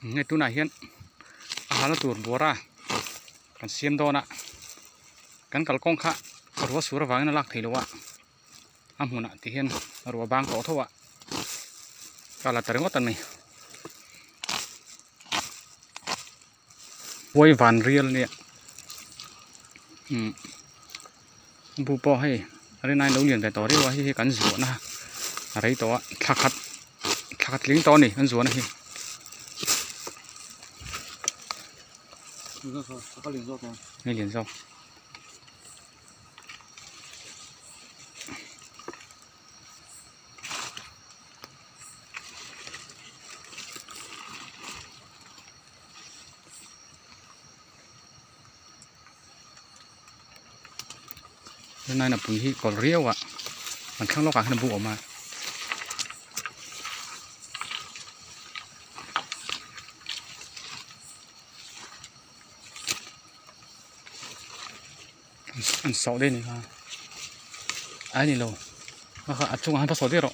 ngay tu này hiện nó tuột bùa ra cần xiêm đo nè cần cල් con khá rồi sửa vàng nó lạc thì luôn ạ hồn nè thì hiện rồi bang có thôi ạ cả là tới ngót tận này quay vàn riêng nè bu po hay ở đây nấu liền cái tỏi đi qua hay cắn rùa nè ở đây tỏi thắt lính to này cắn rùa này ngay liền rau hôm nay là bùi còn riêu ạ mình không lo cả cái vụ mà ăn sọ đây này ha ai này lâu à chung ăn sọ đây rồi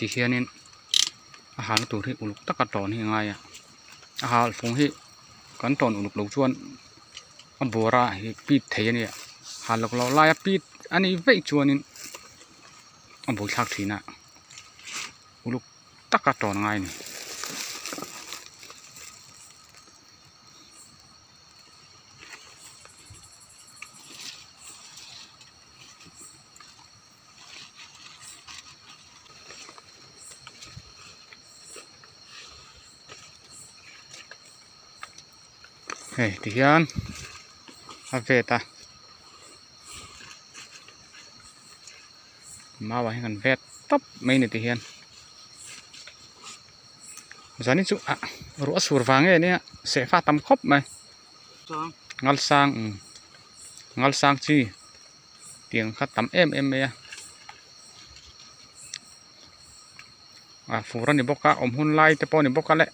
thì khi nên hàng tủ thì ủ tất cả tròn hiện ngay à hàng phong hi cắn tròn ủ lục chuan ăn bùa ra thì pít thế này hàng lục lò lai pít anh ấy vậy chuan nên ăn bùa thắc thì nè ủ tất cả tròn ngay này hey thì hiện về ta mà vào hình vẹt tóc mấy này thì hiện giờ này chú rũa sủi vàng ấy nè sẽ pha tắm khóc mày ngal sang chi tiếng khát tắm em mày phủ ra này bóc cá hun lai te po này bóc cá lẹ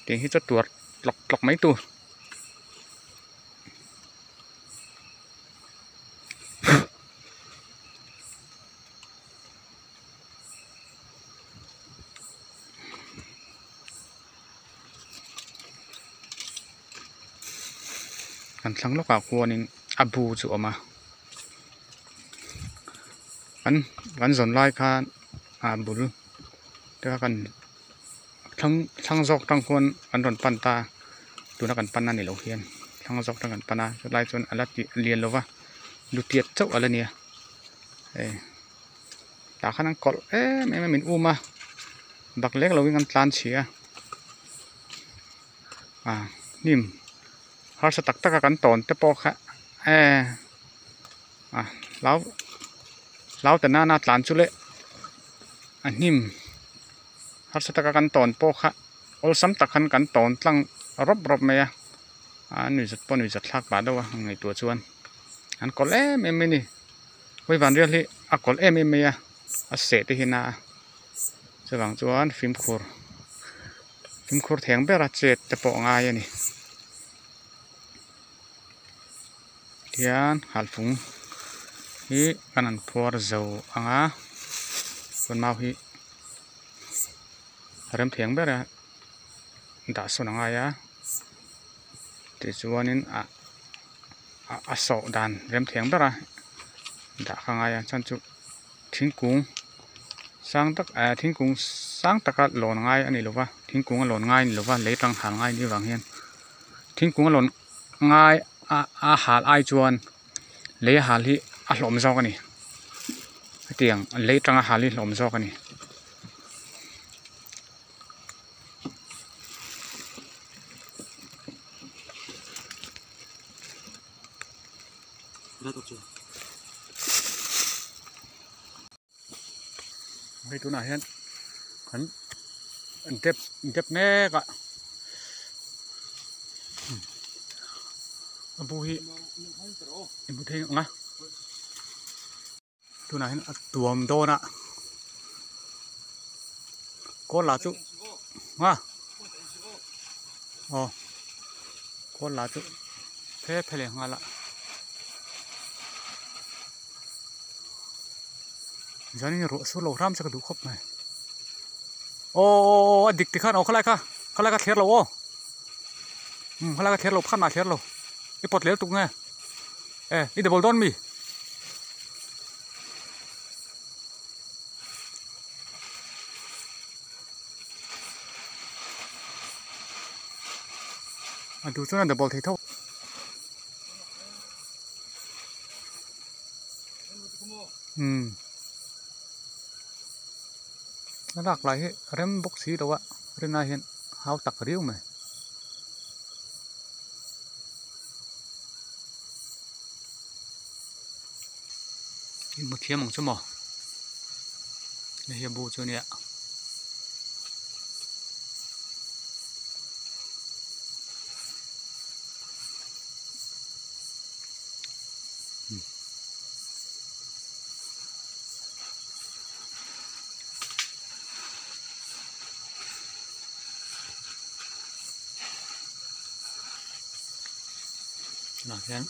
tiếng hít rất tuột lọc mấy tuกันทั้งลูกกวัวนี่บูจุออกมากันสนไล่คานบุรุเดี๋ยวกันทั้งซอกทั้งคนกันโดนปันตาดูนักกันปันนั่นนี่เราเฮียนทั้งซอกทั้งกันปันนาจะไล่จนอะไรเรียนแล้ววะดูเตียดเจ้าอะไรเนี่ยตาข้างนั้นกอดไม่เหม็นมาบักเล็กเราวิ่งกันตานเฉียนิ่มเขาสตักตะกันตอนแต่ปอกค่ะแล้วแต่หน้าตานชุเละนิ่มเขาสตักกันตอนปอกค่ะเอาซ้ำตักกันตอนตั้งรบไหมหนุ่ยจัดปนหนุ่ยจัดทักบาดด้วยไงตัวชวนอันกอดไม่นี่ไว้วันเรียกเลยกอดไม่เสร็จที่นาจะหวังชวนฟิล์มคูร์แทงเบราเจ็ดแต่ปอกง่ายนี่เทียนหัลฟุงฮีกันนั่นพัวเจ้าคนมาฮีเริ่มแทงเบราด่าส่วนง่ายแต่ชวนนี้สอดันเริ่มแทงเบราด่าข้างง่ายฉันจุทิ้งกุ้งสร้างทิ้งกุ้งสร้างตะกัดหล่นง่ายอันนี้หรือว่าทิ้งกุ้งหล่นง่ายหรือว่าเลี้ยงหางง่ายนี่บางเห็นทิ้งกุ้งหล่นง่ายหาไอจวนเลี้ยหาที่หลอมซอกกันนี่เตียงเลี้ยงหาที่หลอมซอกกันนี่ไปตัวไหนเห็นเจ็บแน่กะ abu hi ibu thei nga tuna hin tuam do na ko la chu nga ko la chu phe le nga la zani ro su lo ram sa ka du khop mai dik ti khan khalai ka ther lo khalai ka ther lo phan na ther lo I pot le tu nga I double don miดูช่วงนั้นเดบอลที่เท่าน่ารักเลยเริ่มบกสีตัวเริ่มน่าเห็นหาวตักเรียวไหมอินมาเทียมของชั่วโมงในเฮียบูช่วงนี้นะเห็น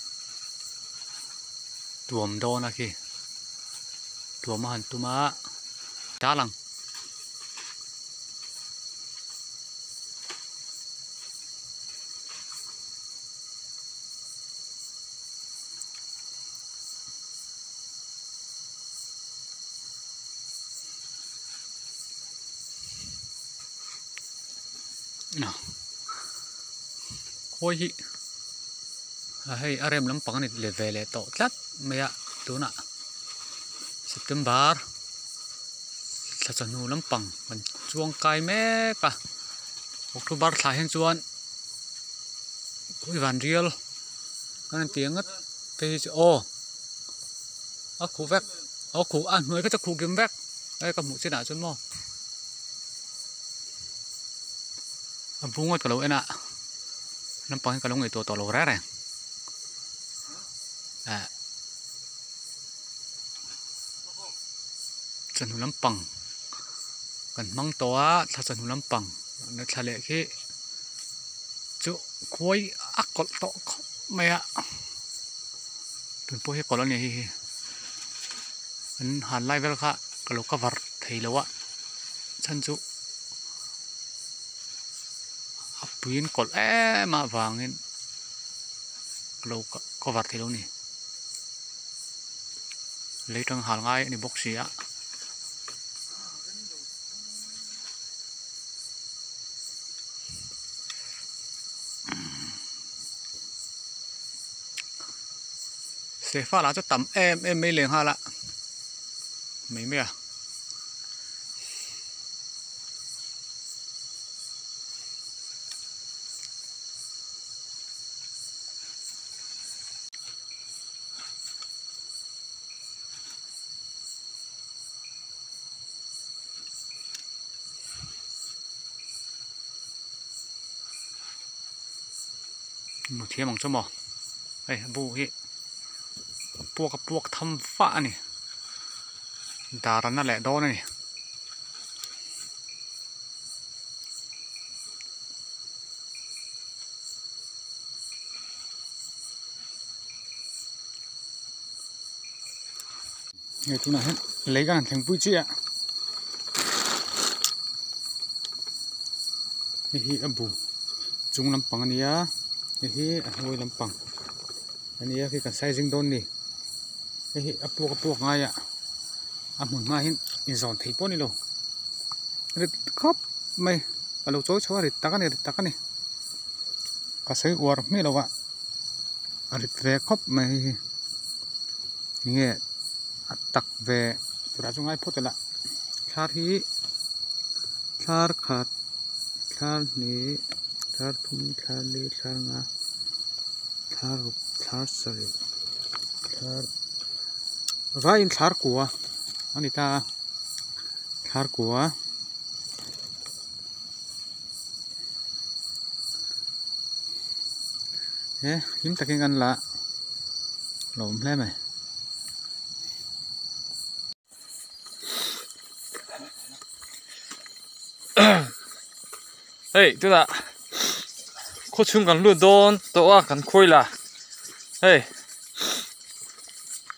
ตัวมโดนะคีตัวมหันตัวมาจ้าลังนะโอ้ยให้อารมณ์ลำปังนี่เลเวลโตจัดไม่อะตัวน่ะSeptember ถ้าจะนูลำปังมันช่วงไกลแม่กะOctober สายแห่งจวนวันเรียลนั่นเตียงก็ไปขู่แวกขู่หน่วยก็จะขู่เกมแวกไอ้กับหมูเสนาจนหม้อบุ้งก็ตลกน่ะลำปังให้กระลงไอตัวตลกแร่จันทร์ลำปังกันมังตัวถ้าจันทร์ลำปังในทะเลที่จุคุยอักกอลโตไม่อะถึงพวกที่กอลนี่มันหันไล่เวลค่ะกะโลกวัดไทยแล้ววะฉันจุปีนกอลมาวางเงินกะโลกวัดไทยแล้วนี่เลยต้องหาง่ายในบกเสียเสียฟ้าละจะต่ำไม่เลี้ยงฮะละไม่อะหมูเทียมของเจ้าหมอบูฮีพวกทำฟ้านี่ดารันนั่นแหละโดนนี่ที่ไหนเลยกันถึงปุ้ยเจี๊ยนี่บูจุงลำปังนี่นี่หวยลำปังอันนี้คือการใช้จิงโดนนี่นี่พวกง่ายหมุนมาเห็นอินสอนที่ป้อนนี่โลริดครบไม่เราโจ้ชัวริดตะกันนี่ก็ใช้วัวไม่รู้ว่าริดเวครบไม่เนี่ยตักเวตัวเราจงง่ายพูดละคาที่คาร์ขาดคาร์นี้คาร์ทุ่มคาร์ลีคาร์งาคาร์สริคาร์ว่าอินคาร์กัวอันนี้ตาคาร์กัวค hiếm ta cái ngân là lộn lên mày hey tu da ko chung kan lu don to a kan khoi la hey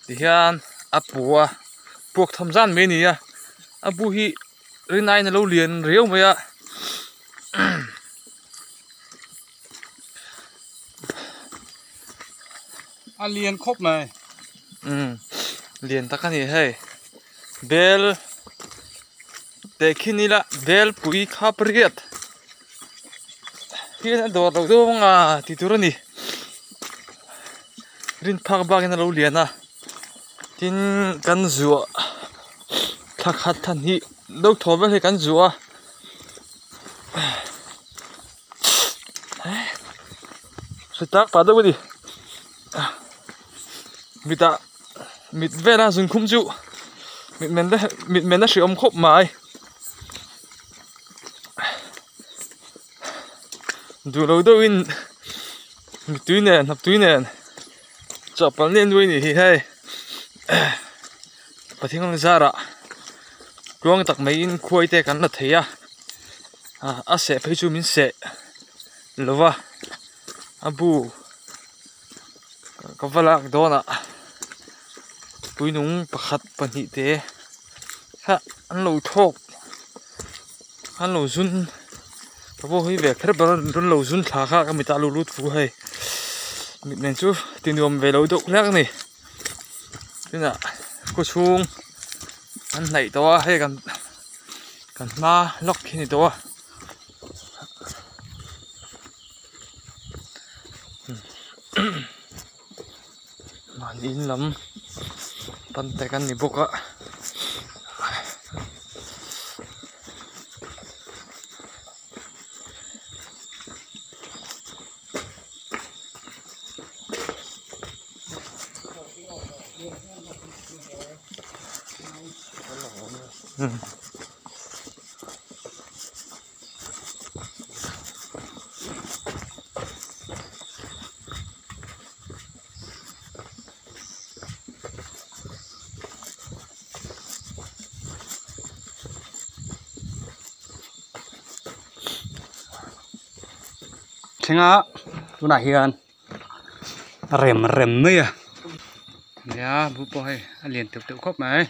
ti hian apua puak tham zan me ni a abu hi rinai na lo lian reu mai a liền khóc mày lian ta kan ni hey bel te khini la bel pui khapriat hian do do nga ti turani rin phak bak na lo lian a tin kan zuwa thak hat than hi dok thobel he kan zuwa setak pa do di mita mit vela zun khum chu mit men da shi om khop mai du lo do in mit tuinen hap tuinen chapal nen doi ni hi hai pathing zara ruang tak mai in khoi te kan la theya a se phei chu min se lova abu ka valak dona puinung pakhat pani te ha an lo thok an lo zun bo hi ve kher bar run lo zun thla kha ka mita lu lut fu hai mit nen chu tinom ve lo dok lak ni tina ko chung an nei to a he kan ma lok khini to man in lam pan te kan ni boka Thinga tuna hian rem mai à ya bu po hai liền tiếp tục khóc mày